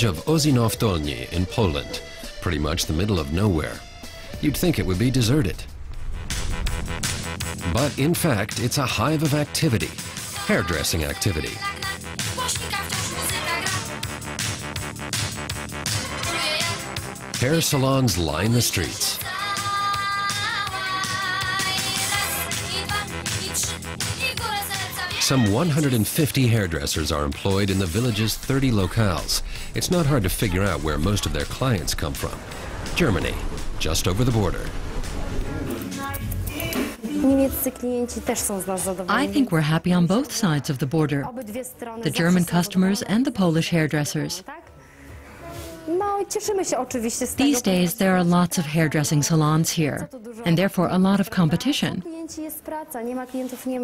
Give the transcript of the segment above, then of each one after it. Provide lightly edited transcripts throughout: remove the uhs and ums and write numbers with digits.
village of Osinow Dolny in Poland, pretty much the middle of nowhere. You'd think it would be deserted. But in fact, it's a hive of activity, hairdressing activity. Hair salons line the streets. Some 150 hairdressers are employed in the village's 30 locales. It's not hard to figure out where most of their clients come from. Germany, just over the border. I think we're happy on both sides of the border, the German customers and the Polish hairdressers. These days there are lots of hairdressing salons here, and therefore a lot of competition.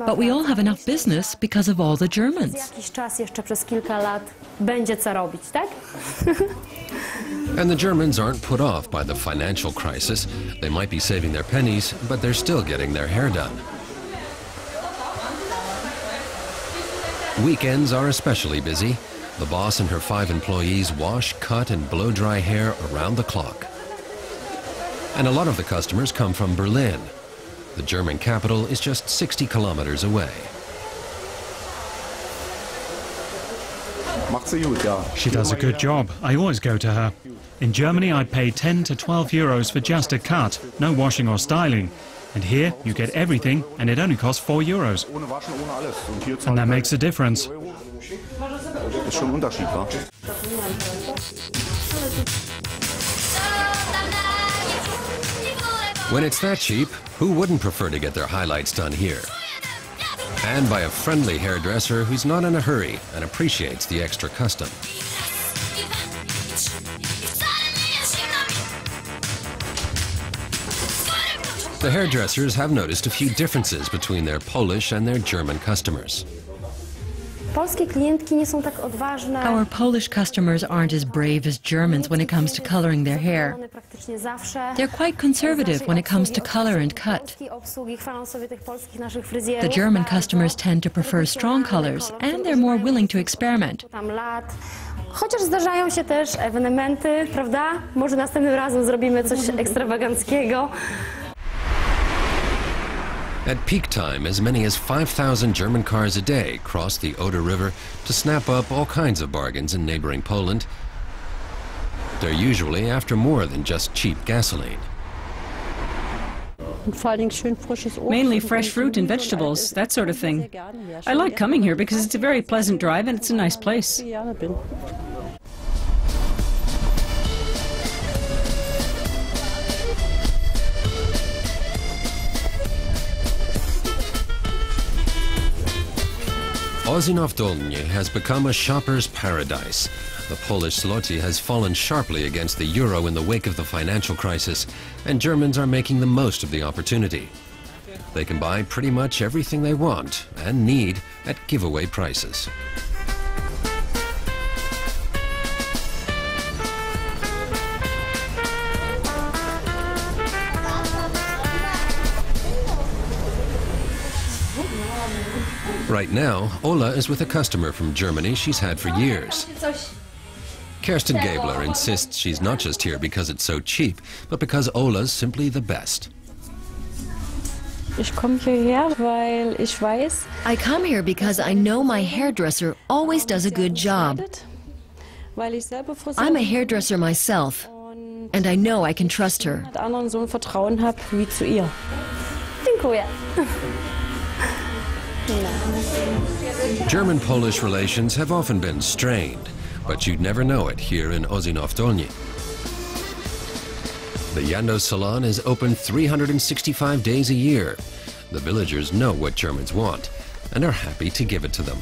But we all have enough business because of all the Germans. And the Germans aren't put off by the financial crisis. They might be saving their pennies, but they're still getting their hair done. Weekends are especially busy. The boss and her 5 employees wash, cut, and blow dry hair around the clock. And a lot of the customers come from Berlin. The German capital is just 60 kilometers away. She does a good job. I always go to her. In Germany, I pay 10 to 12 euros for just a cut, no washing or styling. And here, you get everything, and it only costs 4 euros. And that makes a difference. When it's that cheap, who wouldn't prefer to get their highlights done here? And by a friendly hairdresser who's not in a hurry and appreciates the extra custom. The hairdressers have noticed a few differences between their Polish and their German customers. Our Polish customers aren't as brave as Germans when it comes to coloring their hair. They're quite conservative when it comes to color and cut. The German customers tend to prefer strong colors, and they're more willing to experiment. Chociaż zdarzają się też ewenementy, prawda? Może następnym razem zrobimy coś ekstrawaganckiego. At peak time, as many as 5,000 German cars a day cross the Oder River to snap up all kinds of bargains in neighboring Poland. They're usually after more than just cheap gasoline. Mainly fresh fruit and vegetables, that sort of thing. I like coming here because it's a very pleasant drive and it's a nice place. Osinow Dolny has become a shopper's paradise. The Polish zloty has fallen sharply against the euro in the wake of the financial crisis, and Germans are making the most of the opportunity. They can buy pretty much everything they want and need at giveaway prices. Right now, Ola is with a customer from Germany she's had for years. Kirsten Gabler insists she's not just here because it's so cheap, but because Ola's simply the best. I come here because I know my hairdresser always does a good job. I'm a hairdresser myself, and I know I can trust her. German-Polish relations have often been strained, but you'd never know it here in Osinow Dolny. The Yando salon is open 365 days a year. The villagers know what Germans want and are happy to give it to them.